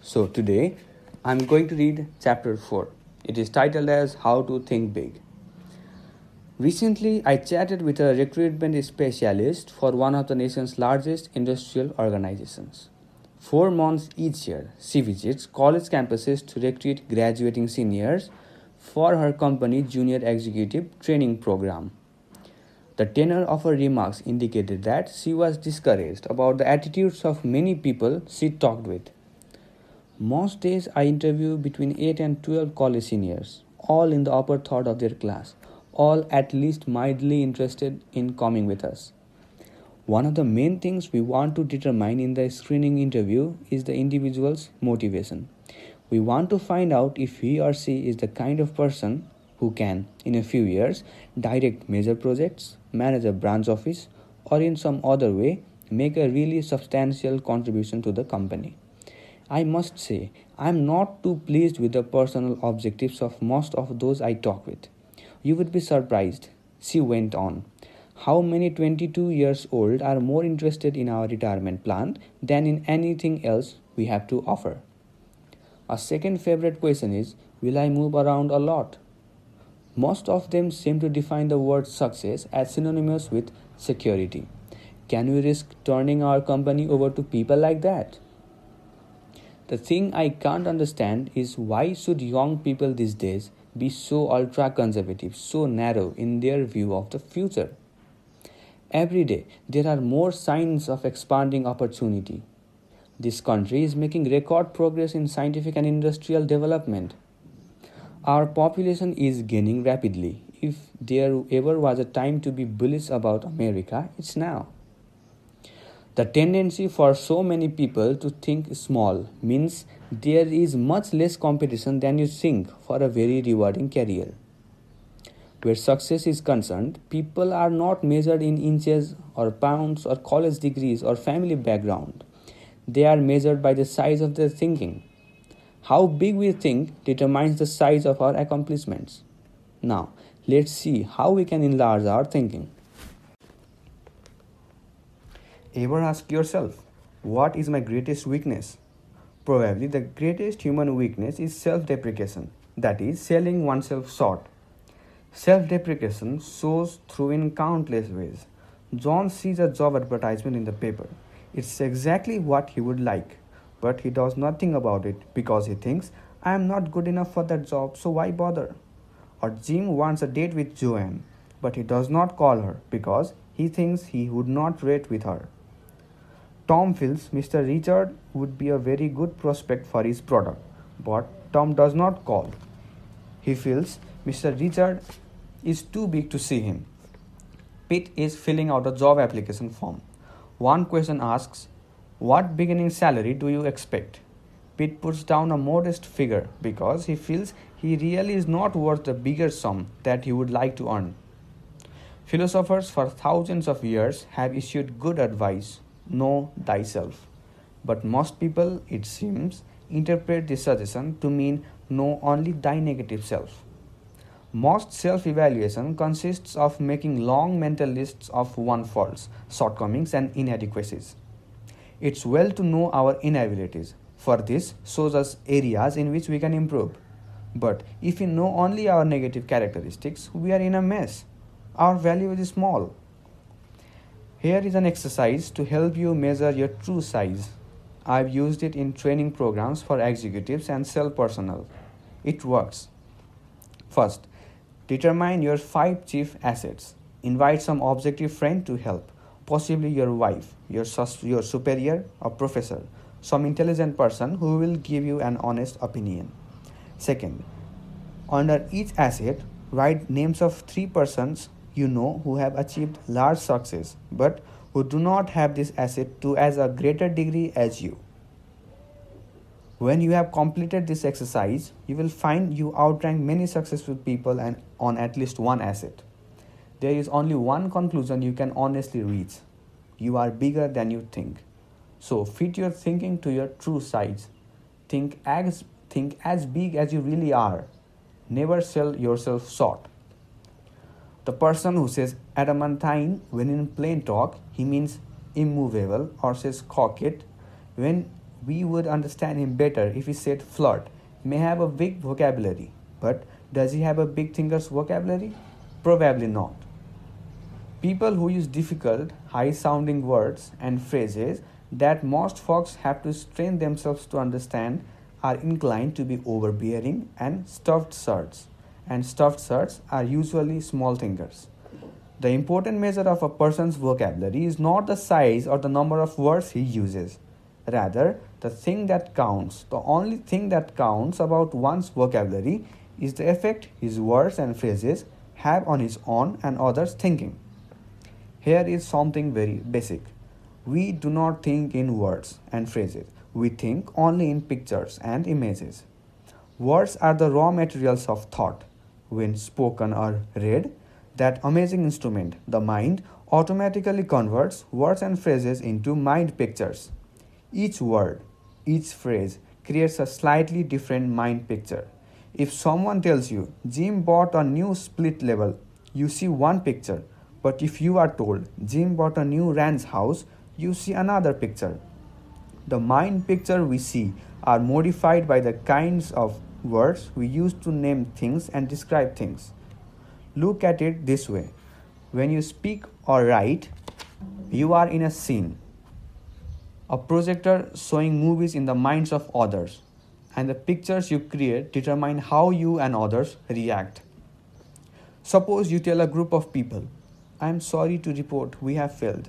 So today I'm going to read chapter 4. It is titled as How to Think Big. Recently, I chatted with a recruitment specialist for one of the nation's largest industrial organizations. 4 months each year, she visits college campuses to recruit graduating seniors for her company junior executive training program. The tenor of her remarks indicated that she was discouraged about the attitudes of many people she talked with. Most days I interview between 8 and 12 college seniors, all in the upper third of their class, all at least mildly interested in coming with us. One of the main things we want to determine in the screening interview is the individual's motivation. We want to find out if he or she is the kind of person who can, in a few years, direct major projects, manage a branch office, or in some other way, make a really substantial contribution to the company. I must say, I am not too pleased with the personal objectives of most of those I talk with. You would be surprised, she went on, how many 22 years old are more interested in our retirement plan than in anything else we have to offer. A second favorite question is, will I move around a lot? Most of them seem to define the word success as synonymous with security. Can we risk turning our company over to people like that? The thing I can't understand is why should young people these days be so ultra conservative, so narrow in their view of the future? Every day there are more signs of expanding opportunity. This country is making record progress in scientific and industrial development. Our population is gaining rapidly. If there ever was a time to be bullish about America, it's now. The tendency for so many people to think small means there is much less competition than you think for a very rewarding career. Where success is concerned, people are not measured in inches or pounds or college degrees or family background. They are measured by the size of their thinking. How big we think determines the size of our accomplishments. Now, let's see how we can enlarge our thinking. Ever ask yourself, what is my greatest weakness? Probably the greatest human weakness is self-deprecation, that is, selling oneself short. Self-deprecation shows through in countless ways. John sees a job advertisement in the paper. It's exactly what he would like, but he does nothing about it because he thinks, I am not good enough for that job, so why bother? Or Jim wants a date with Joanne, but he does not call her because he thinks he would not rate with her. Tom feels Mr. Richard would be a very good prospect for his product, but Tom does not call. He feels Mr. Richard is too big to see him. Pete is filling out a job application form. One question asks, what beginning salary do you expect? Pete puts down a modest figure because he feels he really is not worth the bigger sum that he would like to earn. Philosophers for thousands of years have issued good advice. Know thyself. But most people, it seems, interpret this suggestion to mean know only thy negative self. Most self-evaluation consists of making long mental lists of one's faults, shortcomings and inadequacies. It's well to know our inabilities, for this shows us areas in which we can improve. But if we know only our negative characteristics, we are in a mess. Our value is small. Here is an exercise to help you measure your true size. I've used it in training programs for executives and sales personnel. It works. First, determine your 5 chief assets. Invite some objective friend to help, possibly your wife, your superior or professor, some intelligent person who will give you an honest opinion. Second, under each asset, write names of 3 persons you know who have achieved large success but who do not have this asset to as a greater degree as you. When you have completed this exercise, you will find you outrank many successful people and on at least one asset. There is only one conclusion you can honestly reach. You are bigger than you think. So fit your thinking to your true size. Think as big as you really are. Never sell yourself short. The person who says adamantine when in plain talk, he means immovable, or says cocked when We would understand him better if he said flirt may have a big vocabulary, but does he have a big thinker's vocabulary? Probably not. People who use difficult, high sounding words and phrases that most folks have to strain themselves to understand are inclined to be overbearing and stuffed shirts. And stuffed shirts are usually small thinkers. The important measure of a person's vocabulary is not the size or the number of words he uses. Rather, the thing that counts, the only thing that counts about one's vocabulary is the effect his words and phrases have on his own and others' thinking. Here is something very basic. We do not think in words and phrases. We think only in pictures and images. Words are the raw materials of thought. When spoken or read, that amazing instrument, the mind, automatically converts words and phrases into mind pictures. Each word, each phrase creates a slightly different mind picture. If someone tells you, Jim bought a new split level, you see one picture. But if you are told, Jim bought a new ranch house, you see another picture. The mind picture we see are modified by the kinds of words we use to name things and describe things. Look at it this way. When you speak or write, you are in a scene, a projector showing movies in the minds of others, and the pictures you create determine how you and others react. Suppose you tell a group of people, I am sorry to report we have failed.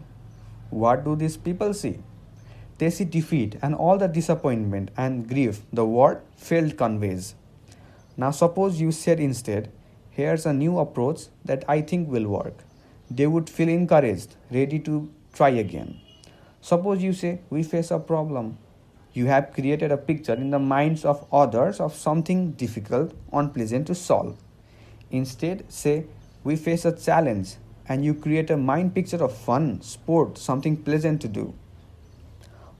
What do these people see? They see defeat and all the disappointment and grief the word failed conveys. Now suppose you said instead, here's a new approach that I think will work. They would feel encouraged, ready to try again. Suppose you say, we face a problem. You have created a picture in the minds of others of something difficult, unpleasant to solve. Instead, say, we face a challenge, and you create a mind picture of fun, sport, something pleasant to do.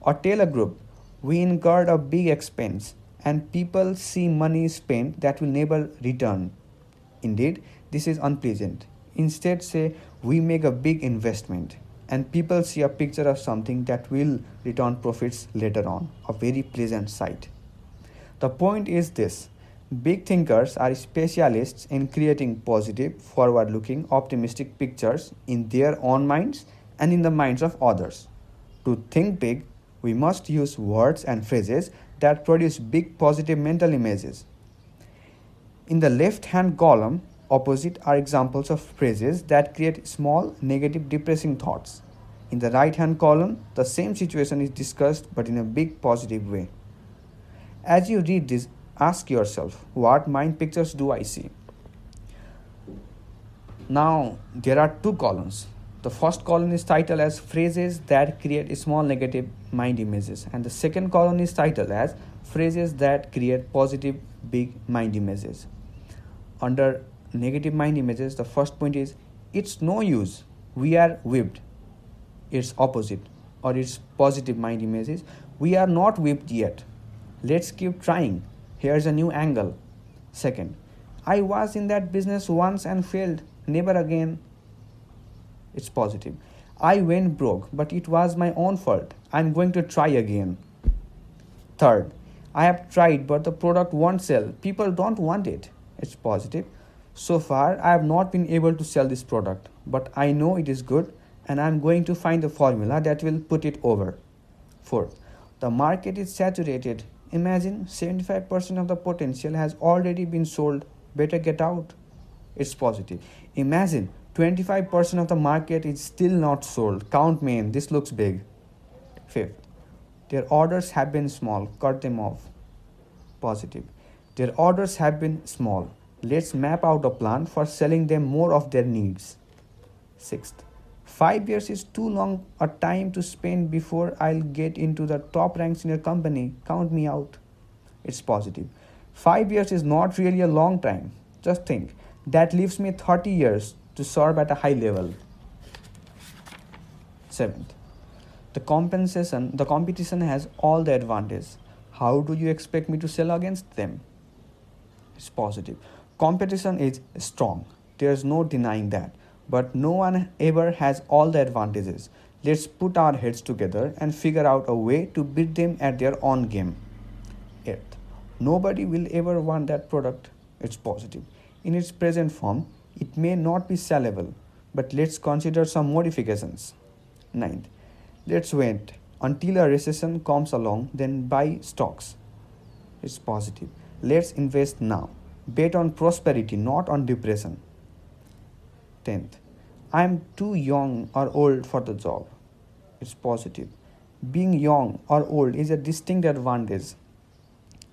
Or tell a group, we incurred a big expense, and people see money spent that will never return. Indeed, this is unpleasant. Instead, say, we make a big investment, and people see a picture of something that will return profits later on, a very pleasant sight. The point is this. Big thinkers are specialists in creating positive, forward-looking, optimistic pictures in their own minds and in the minds of others. To think big, we must use words and phrases that produce big positive mental images. In the left-hand column, opposite are examples of phrases that create small, negative, depressing thoughts. In the right-hand column, the same situation is discussed but in a big positive way. As you read this, ask yourself, what mind pictures do I see? Now, there are two columns. The first column is titled as phrases that create small negative mind images, and the second column is titled as phrases that create positive big mind images. Under negative mind images, the first point is, it's no use, we are whipped. Its opposite, or its positive mind images, we are not whipped yet. Let's keep trying. Here's a new angle. Second, I was in that business once and failed, never again. It's positive. I went broke, but it was my own fault. I'm going to try again. Third, I have tried, but the product won't sell. People don't want it. It's positive. So far, I have not been able to sell this product, but I know it is good and I'm going to find a formula that will put it over. Fourth, the market is saturated. Imagine 75% of the potential has already been sold. Better get out. It's positive. Imagine 25% of the market is still not sold. Count me in. This looks big. Fifth, their orders have been small. Cut them off. Positive. Their orders have been small. Let's map out a plan for selling them more of their needs. Sixth, 5 years is too long a time to spend before I'll get into the top ranks in your company. Count me out. It's positive. 5 years is not really a long time. Just think, that leaves me 30 years to serve at a high level. Seventh, the competition has all the advantages. How do you expect me to sell against them? It's positive. Competition is strong. There's no denying that. But no one ever has all the advantages. Let's put our heads together and figure out a way to beat them at their own game. 8th, nobody will ever want that product. It's positive. In its present form, it may not be sellable, but let's consider some modifications. 9th, let's wait until a recession comes along, then buy stocks. It's positive. Let's invest now. Bet on prosperity, not on depression. 10th, I'm too young or old for the job. It's positive. Being young or old is a distinct advantage.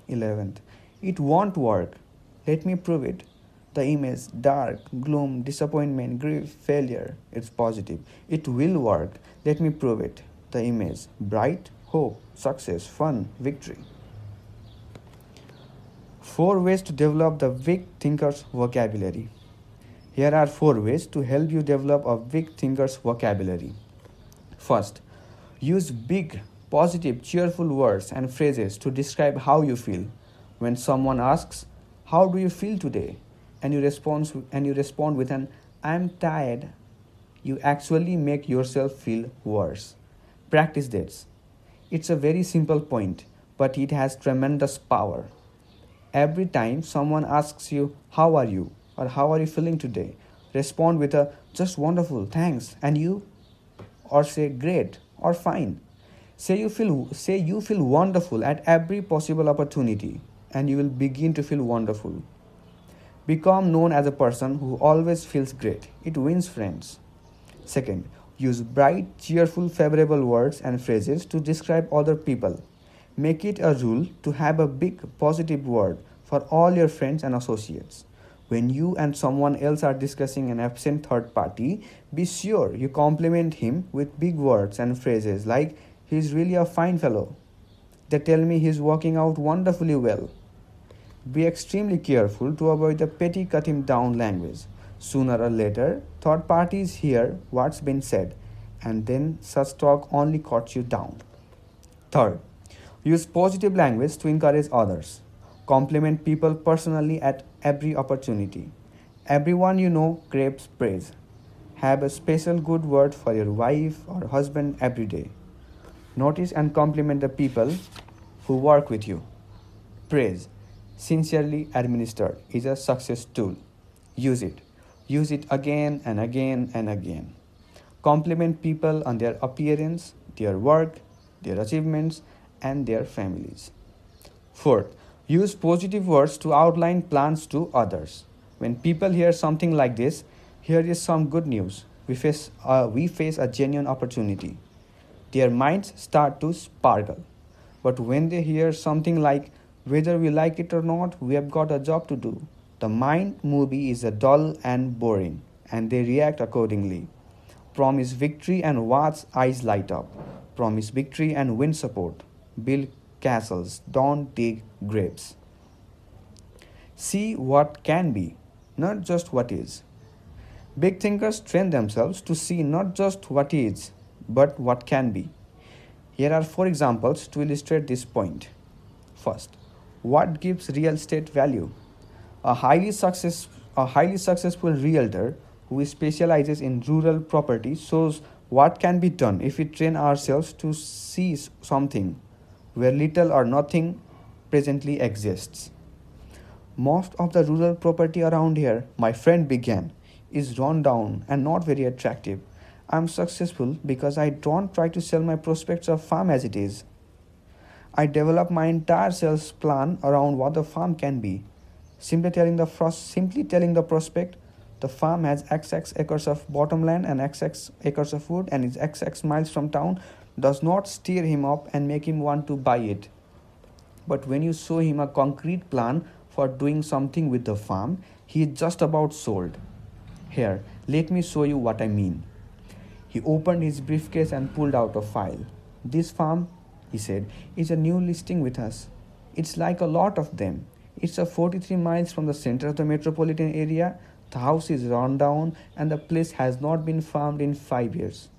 11th, it won't work. Let me prove it. The image, dark, gloom, disappointment, grief, failure. It's positive. It will work. Let me prove it. The image, bright, hope, success, fun, victory. 4 ways to develop the big thinker's vocabulary. Here are 4 ways to help you develop a big thinker's vocabulary. First, use big, positive, cheerful words and phrases to describe how you feel. When someone asks, "How do you feel today?" and you respond with an "I'm tired," you actually make yourself feel worse. Practice this. It's a very simple point, but it has tremendous power. Every time someone asks you, "How are you?" or "How are you feeling today?" respond with a "Just wonderful, thanks, and you?" or say "Great" or "Fine." Say you feel wonderful at every possible opportunity, and you will begin to feel wonderful. Become known as a person who always feels great. It wins friends. Second, use bright, cheerful, favorable words and phrases to describe other people. Make it a rule to have a big positive word for all your friends and associates. When you and someone else are discussing an absent third party, be sure you compliment him with big words and phrases like, "He's really a fine fellow. They tell me he's working out wonderfully well." Be extremely careful to avoid the petty cut him down language. Sooner or later, third parties hear what's been said, and then such talk only cuts you down. Third, use positive language to encourage others. Compliment people personally at every opportunity. Everyone you know craves praise. Have a special good word for your wife or husband every day. Notice and compliment the people who work with you. Praise, sincerely administered, is a success tool. Use it. Use it again and again and again. Compliment people on their appearance, their work, their achievements, and their families. Fourth, use positive words to outline plans to others. When people hear something like this, "Here is some good news. We face a genuine opportunity," their minds start to sparkle. But when they hear something like, "Whether we like it or not, we have got a job to do," the mind movie is dull and boring, and they react accordingly. Promise victory and watch eyes light up. Promise victory and win support. Build castles, don't dig graves. See what can be, not just what is. Big thinkers train themselves to see not just what is, but what can be. Here are 4 examples to illustrate this point. First, what gives real estate value? A highly successful realtor who specializes in rural property shows what can be done if we train ourselves to see something where little or nothing presently exists. Most of the rural property around here, my friend began, is run down and not very attractive. I'm successful because I don't try to sell my prospects of farm as it is. I develop my entire sales plan around what the farm can be. Simply telling the prospect, the farm has XX acres of bottomland and XX acres of wood and is XX miles from town, does not stir him up and make him want to buy it. But when you show him a concrete plan for doing something with the farm, he is just about sold. Here, let me show you what I mean. He opened his briefcase and pulled out a file. "This farm," he said, "is a new listing with us. It's like a lot of them. It's 43 miles from the center of the metropolitan area. The house is run down and the place has not been farmed in 5 years.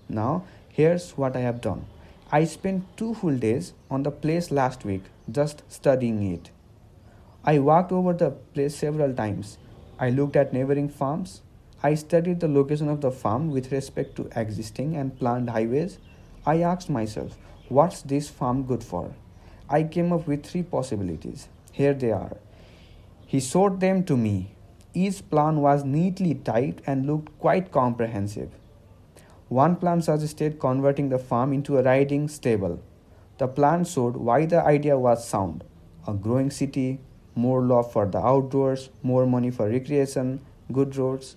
Now, here's what I have done. I spent 2 full days on the place last week just studying it. I walked over the place several times. I looked at neighboring farms. I studied the location of the farm with respect to existing and planned highways. I asked myself, what's this farm good for? I came up with three possibilities. Here they are. He showed them to me. Each plan was neatly typed and looked quite comprehensive. One plan suggested converting the farm into a riding stable. The plan showed why the idea was sound: a growing city, more love for the outdoors, more money for recreation, good roads.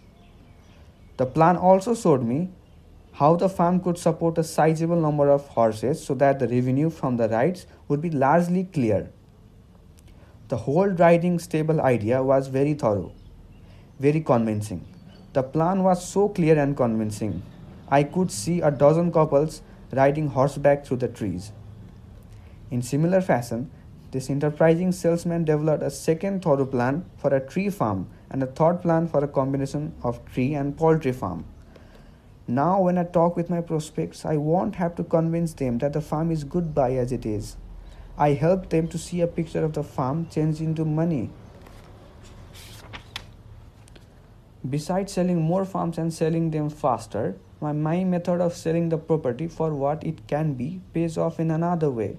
The plan also showed me how the farm could support a sizable number of horses so that the revenue from the rides would be largely clear. The whole riding stable idea was very thorough, very convincing. The plan was so clear and convincing. I could see a dozen couples riding horseback through the trees. In similar fashion, this enterprising salesman developed a second thorough plan for a tree farm and a third plan for a combination of tree and poultry farm. Now, when I talk with my prospects, I won't have to convince them that the farm is good buy as it is. I help them to see a picture of the farm change into money. Besides selling more farms and selling them faster, my method of selling the property for what it can be pays off in another way.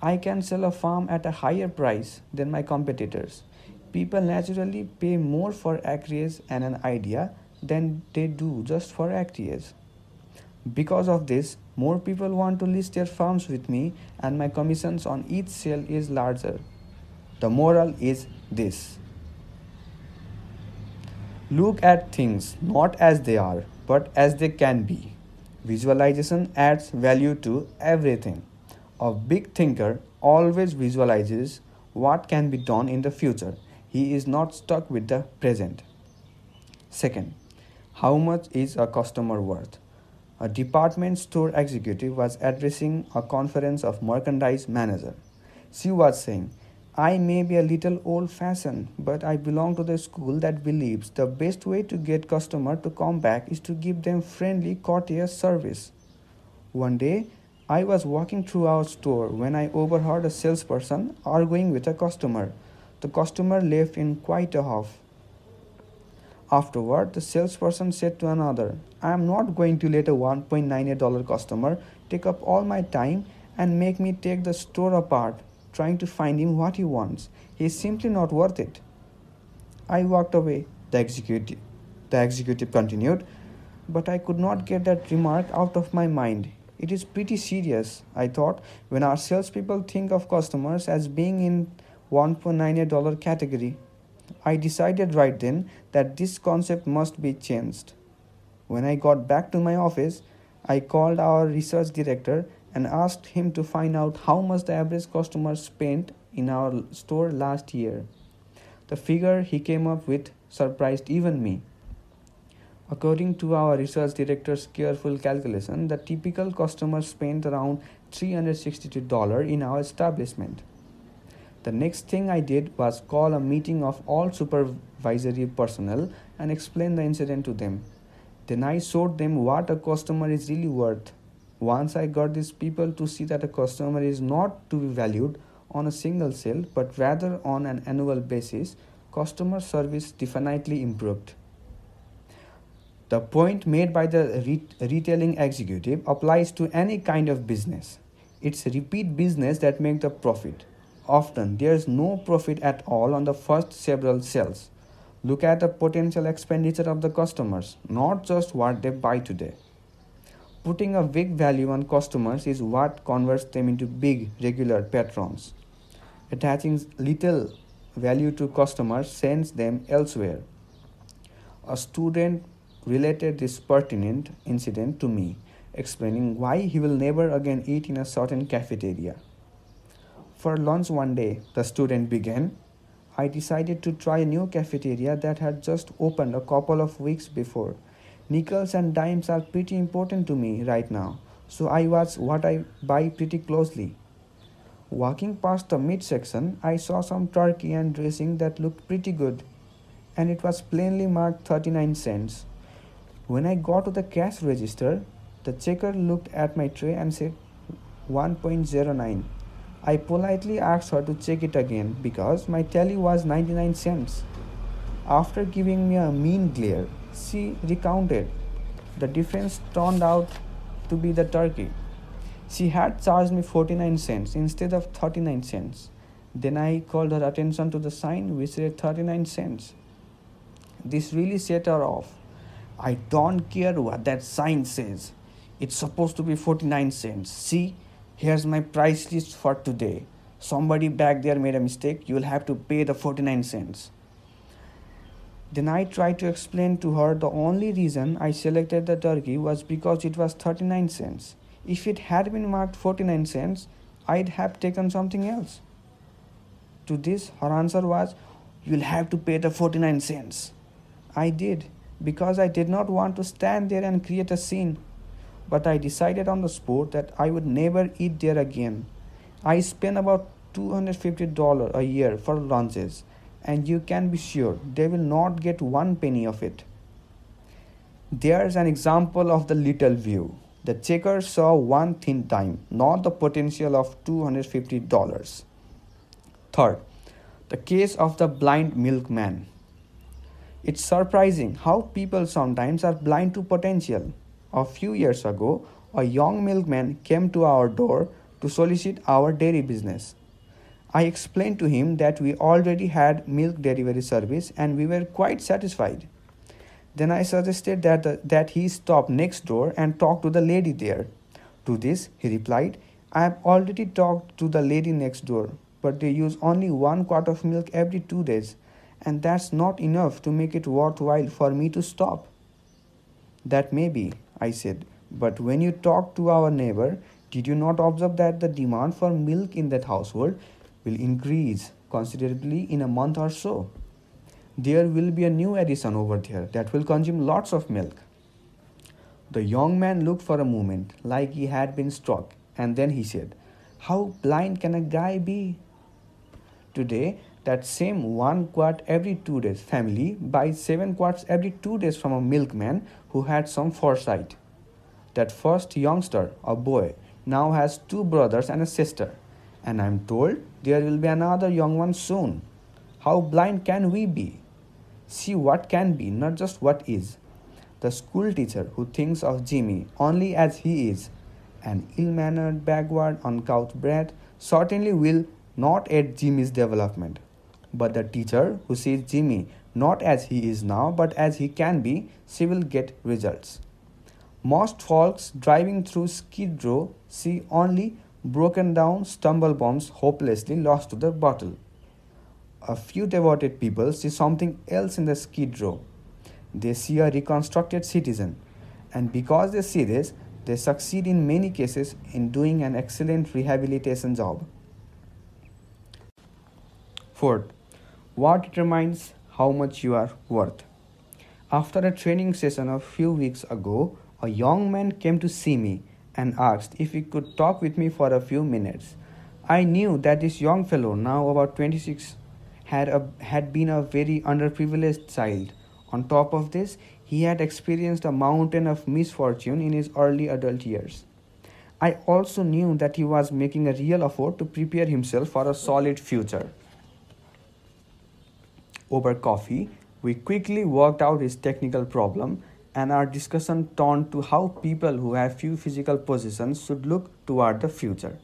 I can sell a farm at a higher price than my competitors. People naturally pay more for acreage and an idea than they do just for acreage. Because of this, more people want to list their farms with me, and my commissions on each sale is larger. The moral is this: look at things not as they are, but as they can be. Visualization adds value to everything. A big thinker always visualizes what can be done in the future. He is not stuck with the present. Second, how much is a customer worth? A department store executive was addressing a conference of merchandise manager. She was saying, I may be a little old fashioned, but I belong to the school that believes the best way to get customer to come back is to give them friendly, courteous service. One day, I was walking through our store when I overheard a salesperson arguing with a customer. The customer left in quite a huff. Afterward, the salesperson said to another, I am not going to let a $1.98 customer take up all my time and make me take the store apart trying to find him what he wants. He is simply not worth it. I walked away. The executive continued, but I could not get that remark out of my mind. It is pretty serious, I thought, when our salespeople think of customers as being in $1.98 category. I decided right then that this concept must be changed. When I got back to my office, I called our research director and asked him to find out how much the average customer spent in our store last year. The figure he came up with surprised even me. According to our research director's careful calculation, the typical customer spent around $362 in our establishment. The next thing I did was call a meeting of all supervisory personnel and explain the incident to them. Then I showed them what a customer is really worth. Once I got these people to see that a customer is not to be valued on a single sale but rather on an annual basis, customer service definitely improved. The point made by the retailing executive applies to any kind of business. It's repeat business that makes the profit. Often, there is no profit at all on the first several sales. Look at the potential expenditure of the customers, not just what they buy today. Putting a big value on customers is what converts them into big, regular patrons. Attaching little value to customers sends them elsewhere. A student related this pertinent incident to me, explaining why he will never again eat in a certain cafeteria. For lunch one day, the student began, I decided to try a new cafeteria that had just opened a couple of weeks before. Nickels and dimes are pretty important to me right now, so I watch what I buy pretty closely. Walking past the meat section, I saw some turkey and dressing that looked pretty good, and it was plainly marked 39 cents. When I got to the cash register, the checker looked at my tray and said 1.09. I politely asked her to check it again because my tally was 99 cents. After giving me a mean glare, She recounted. The difference turned out to be the turkey. She had charged me 49 cents instead of 39 cents. Then I called her attention to the sign which said 39 cents. This really set her off. I don't care what that sign says. It's supposed to be 49 cents. See, here's my price list for today. Somebody back there made a mistake. You'll have to pay the 49 cents. Then I tried to explain to her the only reason I selected the turkey was because it was 39 cents. If it had been marked 49 cents, I'd have taken something else. To this, her answer was, "You'll have to pay the 49 cents. I did, because I did not want to stand there and create a scene. But I decided on the spot that I would never eat there again. I spend about $250 a year for lunches, and you can be sure they will not get one penny of it." There's an example of the little view. The checker saw one thin dime, not the potential of $250. Third, the case of the blind milkman. It's surprising how people sometimes are blind to potential. A few years ago, a young milkman came to our door to solicit our dairy business. I explained to him that we already had milk delivery service and we were quite satisfied. Then I suggested that he stop next door and talk to the lady there. To this, he replied, "I have already talked to the lady next door, but they use only 1 quart of milk every 2 days, and that's not enough to make it worthwhile for me to stop." "That may be," I said, "but when you talked to our neighbor, did you not observe that the demand for milk in that household will increase considerably in a month or so? There will be a new addition over there that will consume lots of milk." The young man looked for a moment like he had been struck, and then he said, "How blind can a guy be?" Today, that same 1 quart every 2 days family buys 7 quarts every 2 days from a milkman who had some foresight. That first youngster, a boy, now has 2 brothers and a sister, and I'm told there will be another young one soon. How blind can we be? See what can be, not just what is. The school teacher who thinks of Jimmy only as he is, an ill-mannered, backward, uncouth brat, certainly will not aid Jimmy's development. But the teacher who sees Jimmy not as he is now but as he can be, she will get results. Most folks driving through Skid Row see only broken down stumble bums hopelessly lost to the bottle. A few devoted people see something else in the Skid Row. They see a reconstructed citizen, and because they see this, they succeed in many cases in doing an excellent rehabilitation job. Fourth, what determines how much you are worth? After a training session a few weeks ago, a young man came to see me and asked if he could talk with me for a few minutes. I knew that this young fellow, now about 26, had been a very underprivileged child. On top of this, he had experienced a mountain of misfortune in his early adult years. I also knew that he was making a real effort to prepare himself for a solid future. Over coffee, we quickly worked out his technical problem, and our discussion turned to how people who have few physical possessions should look toward the future.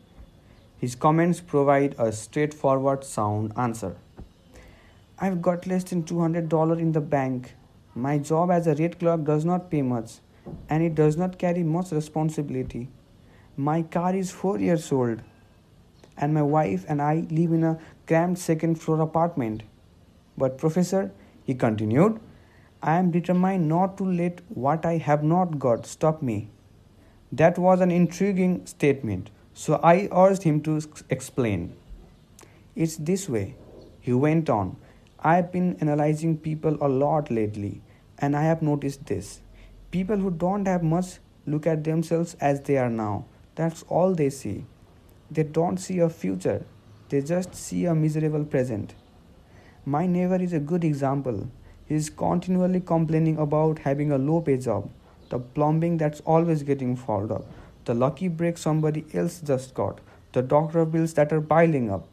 His comments provide a straightforward, sound answer. "I've got less than $200 in the bank. My job as a rate clerk does not pay much, and it does not carry much responsibility. My car is 4 years old, and my wife and I live in a cramped second-floor apartment. But Professor," he continued, "I am determined not to let what I have not got stop me." That was an intriguing statement, so I urged him to explain. "It's this way," he went on. "I've been analyzing people a lot lately, and I have noticed this. People who don't have much look at themselves as they are now. That's all they see. They don't see a future. They just see a miserable present. My neighbor is a good example. He is continually complaining about having a low-pay job, the plumbing that's always getting fouled up, the lucky break somebody else just got, the doctor bills that are piling up.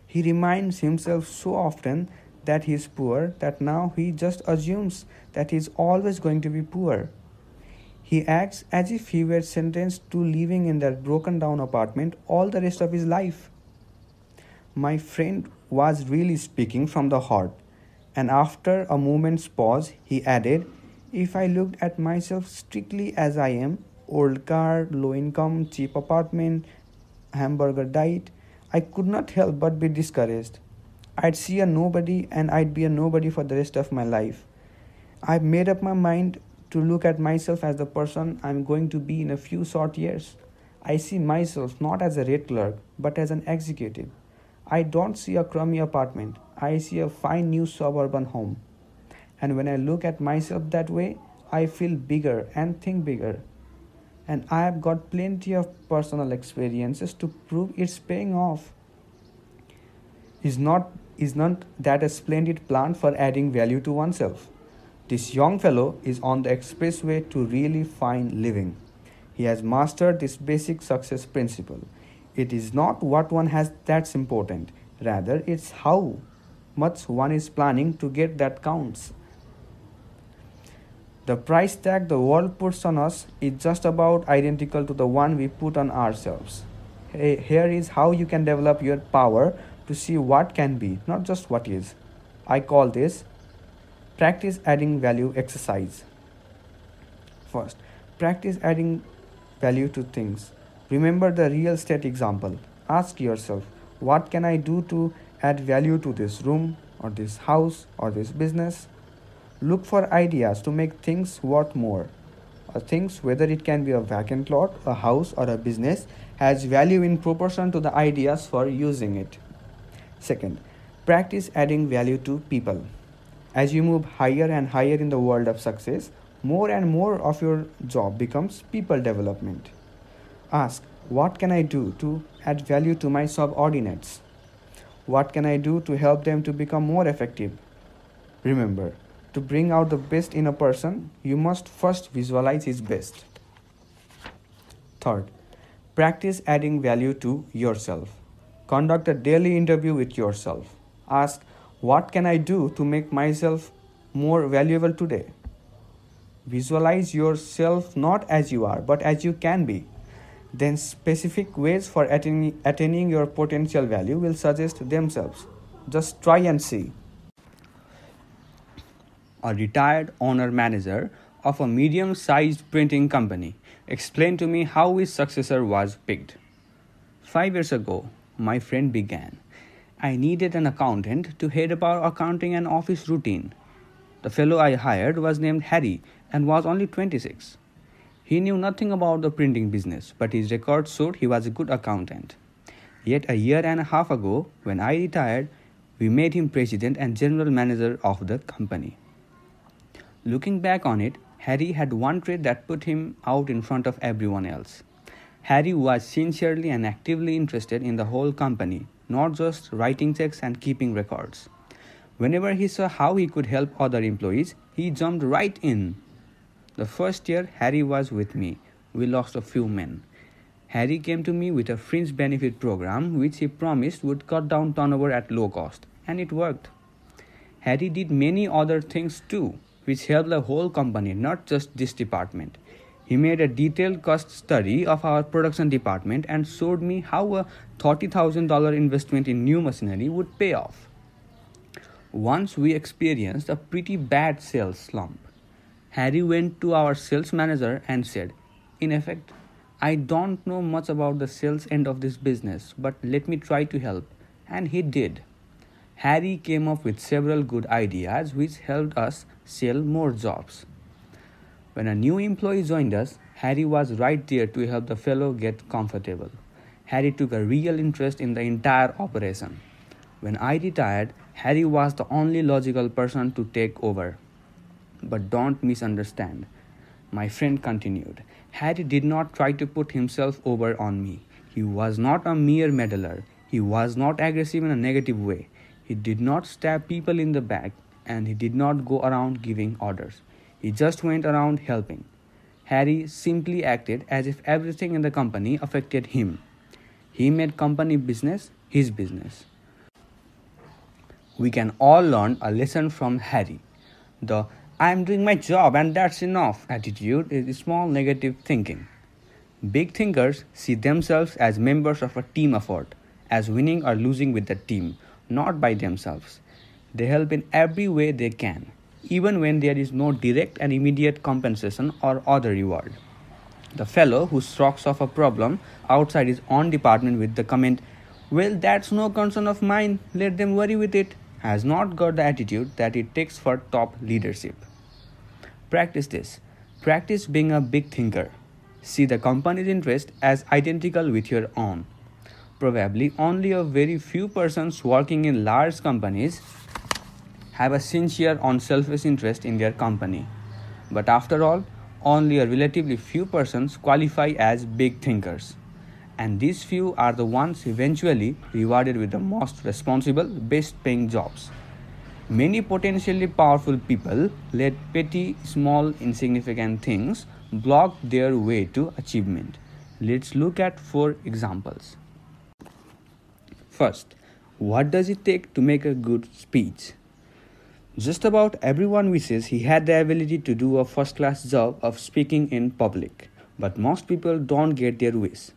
He reminds himself so often that he is poor that now he just assumes that he is always going to be poor. He acts as if he were sentenced to living in that broken down apartment all the rest of his life. My friend was really speaking from the heart, and after a moment's pause, he added, "If I looked at myself strictly as I am, old car, low income, cheap apartment, hamburger diet, I could not help but be discouraged. I'd see a nobody and I'd be a nobody for the rest of my life. I've made up my mind to look at myself as the person I'm going to be in a few short years. I see myself not as a rate clerk, but as an executive. I don't see a crummy apartment. I see a fine new suburban home. And when I look at myself that way, I feel bigger and think bigger. And I have got plenty of personal experiences to prove it's paying off." Is not that a splendid plan for adding value to oneself? This young fellow is on the expressway to really fine living. He has mastered this basic success principle. It is not what one has that's important. Rather, it's how much one is planning to get that counts. The price tag the world puts on us is just about identical to the one we put on ourselves. Here is how you can develop your power to see what can be, not just what is. I call this practice adding value exercise. First, practice adding value to things. Remember the real estate example. Ask yourself, what can I do to add value to this room or this house or this business? Look for ideas to make things worth more. Things, whether it can be a vacant lot, a house, or a business, has value in proportion to the ideas for using it. Second, practice adding value to people. As you move higher and higher in the world of success, more and more of your job becomes people development. Ask, what can I do to add value to my subordinates? What can I do to help them to become more effective? Remember, to bring out the best in a person, you must first visualize his best. Third, practice adding value to yourself. Conduct a daily interview with yourself. Ask, what can I do to make myself more valuable today? Visualize yourself not as you are, but as you can be. Then specific ways for attaining your potential value will suggest themselves. Just try and see. A retired owner-manager of a medium-sized printing company explained to me how his successor was picked. 5 years ago, my friend began. I needed an accountant to head up our accounting and office routine. The fellow I hired was named Harry and was only 26. He knew nothing about the printing business, but his record showed he was a good accountant. Yet a year and a half ago, when I retired, we made him president and general manager of the company. Looking back on it, Harry had one trait that put him out in front of everyone else. Harry was sincerely and actively interested in the whole company, not just writing checks and keeping records. Whenever he saw how he could help other employees, he jumped right in. The first year Harry was with me, we lost a few men. Harry came to me with a fringe benefit program which he promised would cut down turnover at low cost, and it worked. Harry did many other things too, which helped the whole company, not just this department. He made a detailed cost study of our production department and showed me how a $30,000 investment in new machinery would pay off. Once we experienced a pretty bad sales slump. Harry went to our sales manager and said, in effect, I don't know much about the sales end of this business, but let me try to help. And he did. Harry came up with several good ideas which helped us sell more jobs. When a new employee joined us, Harry was right there to help the fellow get comfortable. Harry took a real interest in the entire operation. When I retired, Harry was the only logical person to take over. But don't misunderstand. My friend continued. Harry did not try to put himself over on me. He was not a mere meddler. He was not aggressive in a negative way. He did not stab people in the back, and he did not go around giving orders. He just went around helping. Harry simply acted as if everything in the company affected him. He made company business his business. We can all learn a lesson from Harry. The "I am doing my job and that's enough" attitude is small negative thinking. Big thinkers see themselves as members of a team effort, as winning or losing with the team, not by themselves. They help in every way they can, even when there is no direct and immediate compensation or other reward. The fellow who shrugs off a problem outside his own department with the comment, "Well, that's no concern of mine, let them worry with it," has not got the attitude that it takes for top leadership. Practice this. Practice being a big thinker. See the company's interest as identical with your own. Probably only a very few persons working in large companies have a sincere unselfish interest in their company. But after all, only a relatively few persons qualify as big thinkers. And these few are the ones eventually rewarded with the most responsible, best paying jobs. Many potentially powerful people let petty, small, insignificant things block their way to achievement. Let's look at 4 examples. First, what does it take to make a good speech? Just about everyone wishes he had the ability to do a first-class job of speaking in public, but most people don't get their wish.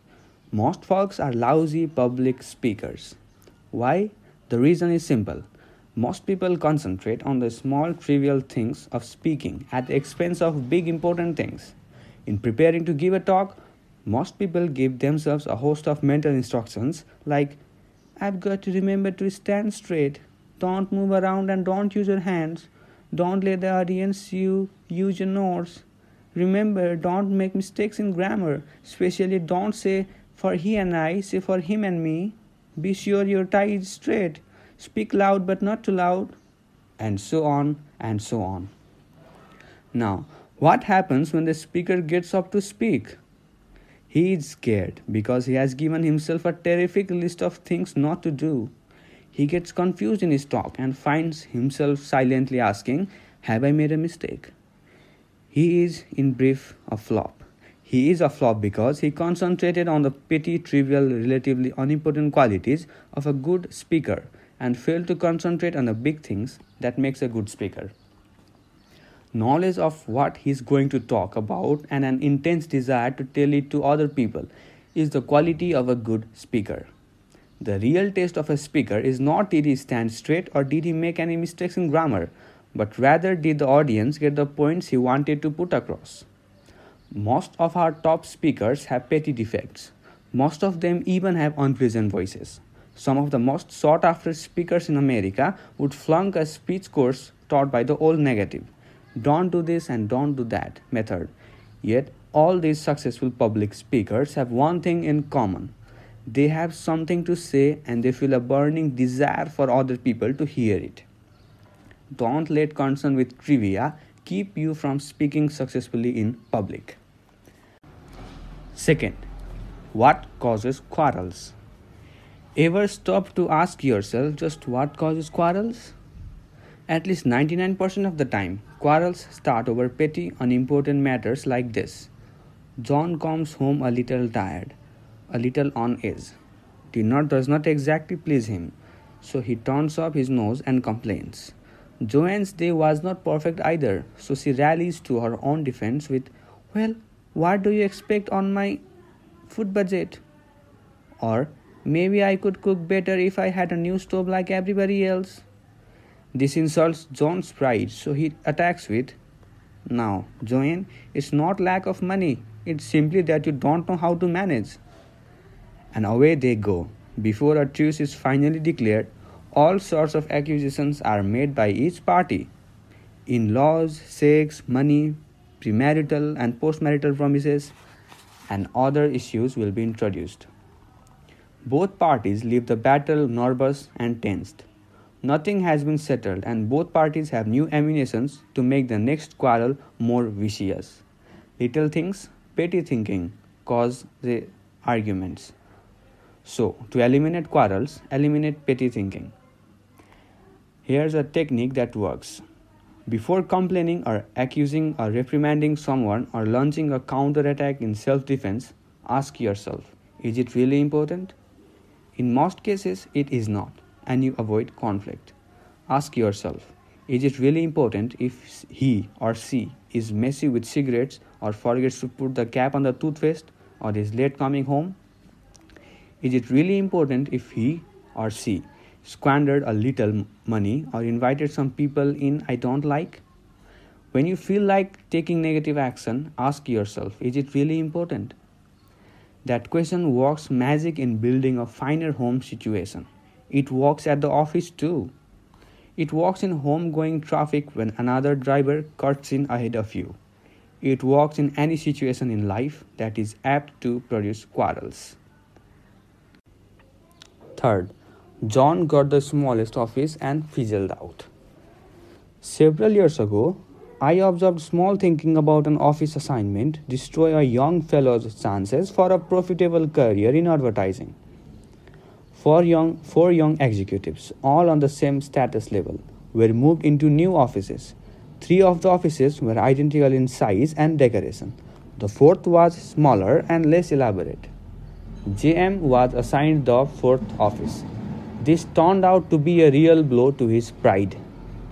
Most folks are lousy public speakers. Why? The reason is simple. Most people concentrate on the small trivial things of speaking at the expense of big important things. In preparing to give a talk, most people give themselves a host of mental instructions like, "I've got to remember to stand straight, don't move around and don't use your hands, don't let the audience use your nose. Remember, don't make mistakes in grammar, especially don't say for he and I, say for him and me. Be sure your tie is straight. Speak loud but not too loud," and so on and so on. Now, what happens when the speaker gets up to speak? He is scared because he has given himself a terrific list of things not to do. He gets confused in his talk and finds himself silently asking, "Have I made a mistake?" He is, in brief, a flop. He is a flop because he concentrated on the petty, trivial, relatively unimportant qualities of a good speaker and failed to concentrate on the big things that makes a good speaker. Knowledge of what he is going to talk about and an intense desire to tell it to other people is the quality of a good speaker. The real test of a speaker is not did he stand straight or did he make any mistakes in grammar, but rather did the audience get the points he wanted to put across. Most of our top speakers have petty defects. Most of them even have unpleasant voices. Some of the most sought after speakers in America would flunk a speech course taught by the old negative, "Don't do this and don't do that" method. Yet all these successful public speakers have one thing in common. They have something to say and they feel a burning desire for other people to hear it. Don't let concern with trivia keep you from speaking successfully in public. Second, what causes quarrels? Ever stop to ask yourself just what causes quarrels? At least 99% of the time, quarrels start over petty, unimportant matters like this. John comes home a little tired, a little on edge. Dinner does not exactly please him, so he turns up his nose and complains. Joanne's day was not perfect either, so she rallies to her own defense with, "Well, what do you expect on my food budget?" Or, "Maybe I could cook better if I had a new stove like everybody else." This insults John's pride, so he attacks with, "Now, Joanne, it's not lack of money, it's simply that you don't know how to manage." And away they go. Before a truce is finally declared, all sorts of accusations are made by each party. In-laws, sex, money, premarital and postmarital promises, and other issues will be introduced. Both parties leave the battle nervous and tensed. Nothing has been settled and both parties have new ammunitions to make the next quarrel more vicious. Little things, petty thinking, cause the arguments. So, to eliminate quarrels, eliminate petty thinking. Here's a technique that works. Before complaining or accusing or reprimanding someone or launching a counterattack in self-defense, ask yourself, is it really important? In most cases, it is not, and you avoid conflict. Ask yourself, is it really important if he or she is messy with cigarettes or forgets to put the cap on the toothpaste or is late coming home? Is it really important if he or she squandered a little money or invited some people in I don't like? When you feel like taking negative action, ask yourself, is it really important? That question works magic in building a finer home situation. It works at the office too. It works in home-going traffic when another driver cuts in ahead of you. It works in any situation in life that is apt to produce quarrels. Third, John got the smallest office and fizzled out. Several years ago, I observed small thinking about an office assignment destroy a young fellow's chances for a profitable career in advertising. Four young executives, all on the same status level, were moved into new offices. Three of the offices were identical in size and decoration. The fourth was smaller and less elaborate. JM was assigned the fourth office. This turned out to be a real blow to his pride.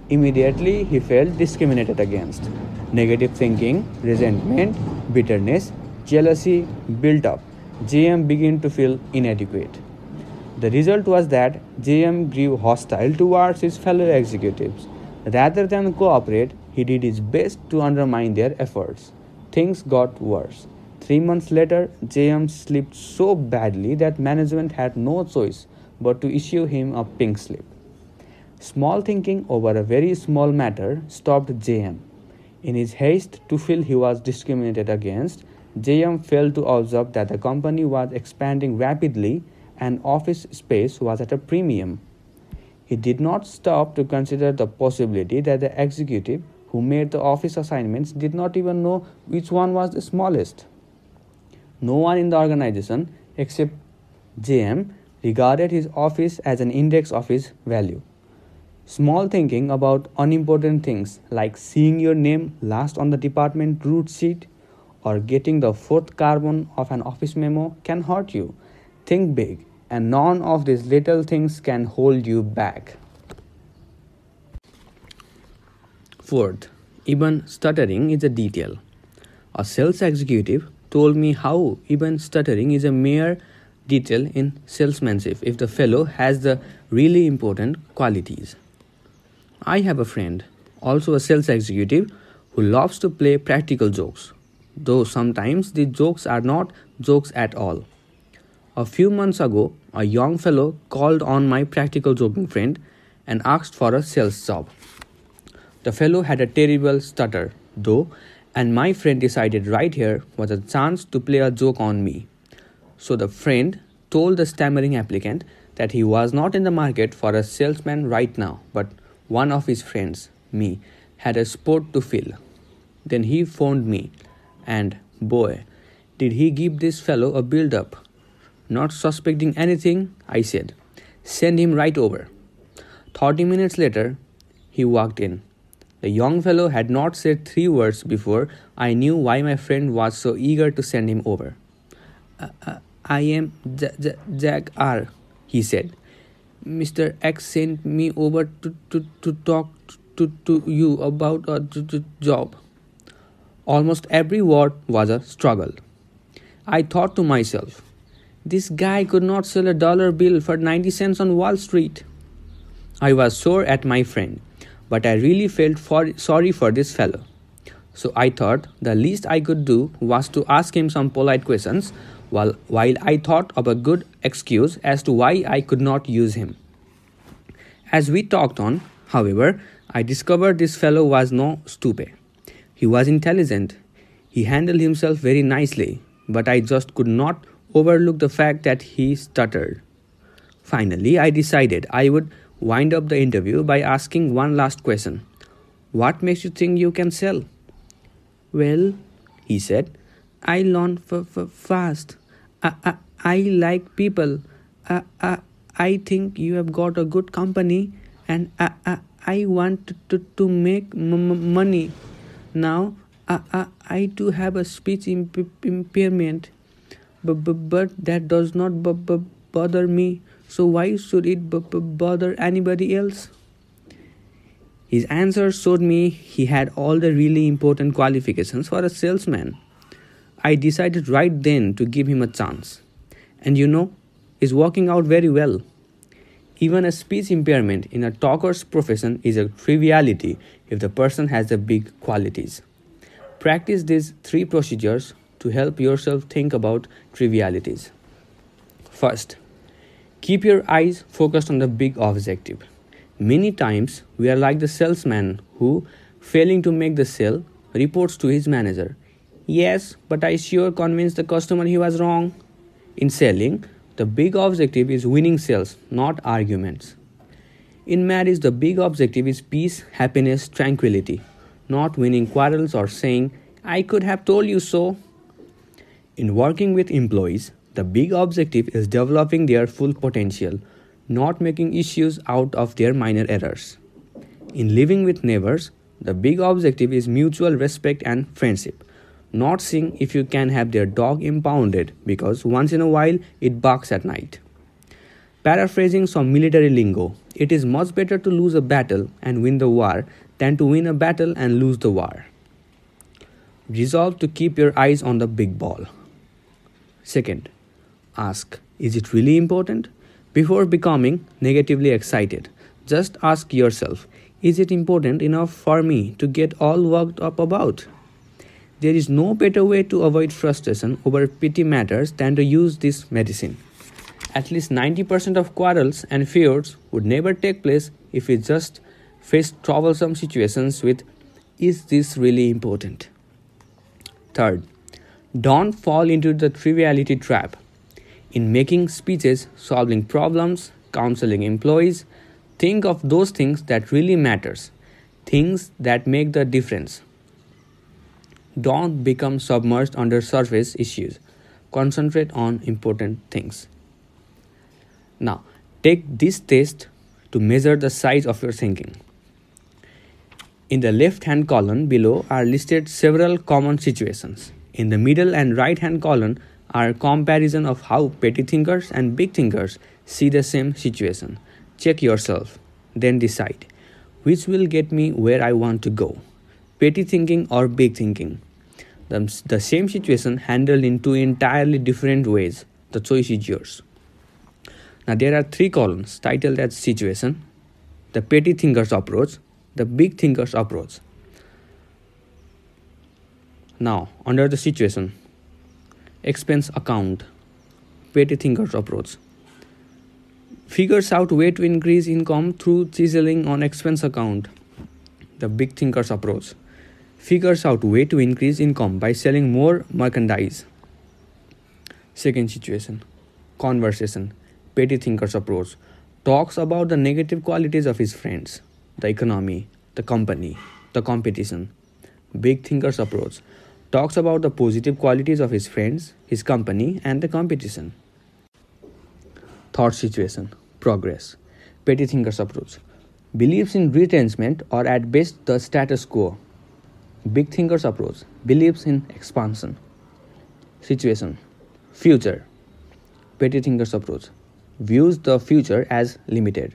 Immediately, he felt discriminated against. Negative thinking, resentment, bitterness, jealousy built up. JM began to feel inadequate. The result was that JM grew hostile towards his fellow executives. Rather than cooperate, he did his best to undermine their efforts. Things got worse. 3 months later, JM slipped so badly that management had no choice but to issue him a pink slip. Small thinking over a very small matter stopped JM. In his haste to feel he was discriminated against, JM failed to observe that the company was expanding rapidly and office space was at a premium. He did not stop to consider the possibility that the executive who made the office assignments did not even know which one was the smallest. No one in the organization except JM regarded his office as an index of his value. Small thinking about unimportant things like seeing your name last on the department route sheet or getting the fourth carbon of an office memo can hurt you. Think big, and none of these little things can hold you back. Fourth, even stuttering is a detail. A sales executive told me how even stuttering is a mere detail in salesmanship if the fellow has the really important qualities. I have a friend, also a sales executive, who loves to play practical jokes, though sometimes the jokes are not jokes at all. A few months ago, a young fellow called on my practical joking friend and asked for a sales job. The fellow had a terrible stutter, though, and my friend decided right here was a chance to play a joke on me. So the friend told the stammering applicant that he was not in the market for a salesman right now, but one of his friends, me, had a spot to fill. Then he phoned me, and boy, did he give this fellow a build-up. Not suspecting anything, I said, send him right over. 30 minutes later, he walked in. The young fellow had not said 3 words before I knew why my friend was so eager to send him over. I am Jack R., he said. Mr. X sent me over to talk to you about a job. Almost every word was a struggle. I thought to myself, this guy could not sell a dollar bill for 90 cents on Wall Street. I was sore at my friend, but I really felt sorry for this fellow. So I thought the least I could do was to ask him some polite questions while I thought of a good excuse as to why I could not use him. As we talked on, however, I discovered this fellow was no stupid. He was intelligent. He handled himself very nicely, but I just could not overlook the fact that he stuttered. Finally, I decided I would wind up the interview by asking one last question. What makes you think you can sell? Well, he said, I learn fast. I like people. I think you have got a good company and I want to make money. Now, I too have a speech impairment, but that does not bother me. So why should it bother anybody else? His answer showed me he had all the really important qualifications for a salesman. I decided right then to give him a chance. And it's working out very well. Even a speech impairment in a talker's profession is a triviality if the person has the big qualities. Practice these 3 procedures to help yourself think about trivialities. First, keep your eyes focused on the big objective. Many times, we are like the salesman who, failing to make the sale, reports to his manager. Yes, but I sure convinced the customer he was wrong. In selling, the big objective is winning sales, not arguments. In marriage, the big objective is peace, happiness, tranquility, not winning quarrels or saying, I could have told you so. In working with employees, the big objective is developing their full potential, not making issues out of their minor errors. In living with neighbors, the big objective is mutual respect and friendship, not seeing if you can have their dog impounded because once in a while it barks at night. Paraphrasing some military lingo, it is much better to lose a battle and win the war than to win a battle and lose the war. Resolve to keep your eyes on the big ball. Second, ask, is it really important? Before becoming negatively excited, just ask yourself, is it important enough for me to get all worked up about? There is no better way to avoid frustration over petty matters than to use this medicine. At least 90% of quarrels and feuds would never take place if we just faced troublesome situations with, is this really important? Third, don't fall into the triviality trap. In making speeches, solving problems, counseling employees, think of those things that really matters, things that make the difference. Don't become submerged under surface issues. Concentrate on important things. Now, take this test to measure the size of your thinking. In the left-hand column below are listed several common situations. In the middle and right-hand column are comparison of how petty thinkers and big thinkers see the same situation. Check yourself, then decide which will get me where I want to go, petty thinking or big thinking. The same situation handled in 2 entirely different ways. The choice is yours. Now there are 3 columns titled as situation, the petty thinker's approach, the big thinker's approach. Now under the situation, expense account, petty thinker's approach. Figures out way to increase income through chiseling on expense account, the big thinker's approach. Figures out way to increase income by selling more merchandise. Second situation, conversation, petty thinker's approach. Talks about the negative qualities of his friends, the economy, the company, the competition. Big thinker's approach. Talks about the positive qualities of his friends, his company, and the competition. Third situation, progress. Petty thinker's approach. Believes in retrenchment or at best the status quo. Big thinker's approach. Believes in expansion. Situation, future. Petty thinker's approach. Views the future as limited.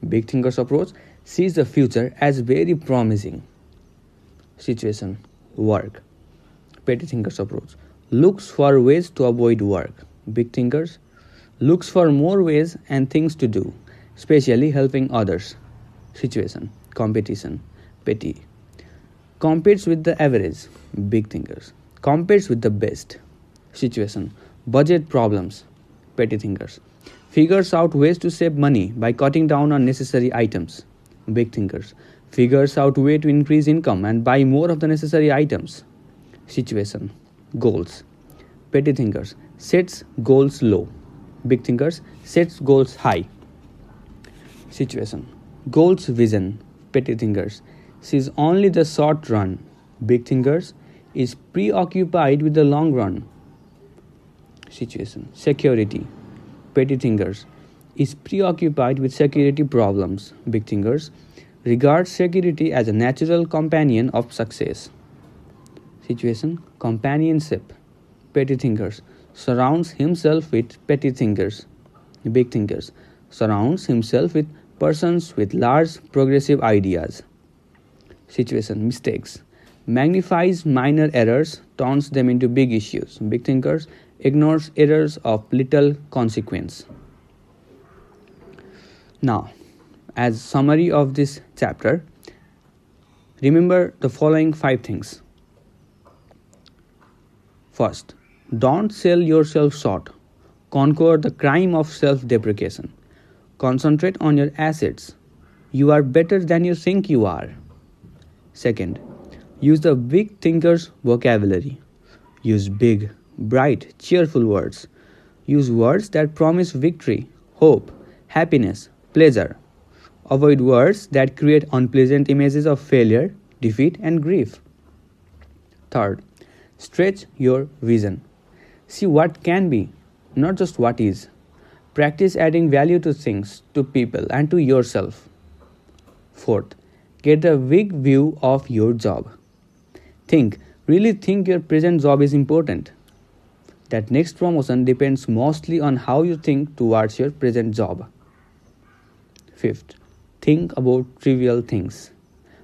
Big thinker's approach sees the future as very promising. Situation, work. Petty thinkers approach looks for ways to avoid work. Big thinkers looks for more ways and things to do, especially helping others. Situation, competition, petty. Competes with the average. Big thinkers competes with the best. Situation, budget problems. Petty thinkers figures out ways to save money by cutting down on necessary items. Big thinkers figures out way to increase income and buy more of the necessary items. Situation, goals. Petty thinkers sets goals low. Big thinkers sets goals high. Situation, goals vision. Petty thinkers sees only the short run. Big thinkers is preoccupied with the long run. Situation, security. Petty thinkers is preoccupied with security problems. Big thinkers regards security as a natural companion of success. Situation, companionship. Petty thinkers surrounds himself with petty thinkers. Big thinkers surrounds himself with persons with large progressive ideas. situation, mistakes, magnifies minor errors, turns them into big issues. Big thinkers ignores errors of little consequence. Now, as summary of this chapter, remember the following 5 things. First, don't sell yourself short. Conquer the crime of self-deprecation. Concentrate on your assets. You are better than you think you are. Second, use the big thinker's vocabulary. Use big, bright, cheerful words. Use words that promise victory, hope, happiness, pleasure. Avoid words that create unpleasant images of failure, defeat, and grief. Third, stretch your vision. See what can be, not just what is. Practice adding value to things, to people, and to yourself. Fourth, get the big view of your job. Really think your present job is important. That next promotion depends mostly on how you think towards your present job. Fifth, think about trivial things.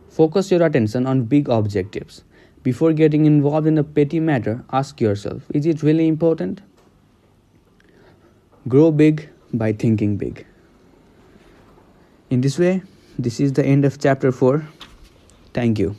Focus your attention on big objectives. Before getting involved in a petty matter, ask yourself, is it really important? Grow big by thinking big. In this way, this is the end of chapter 4. Thank you.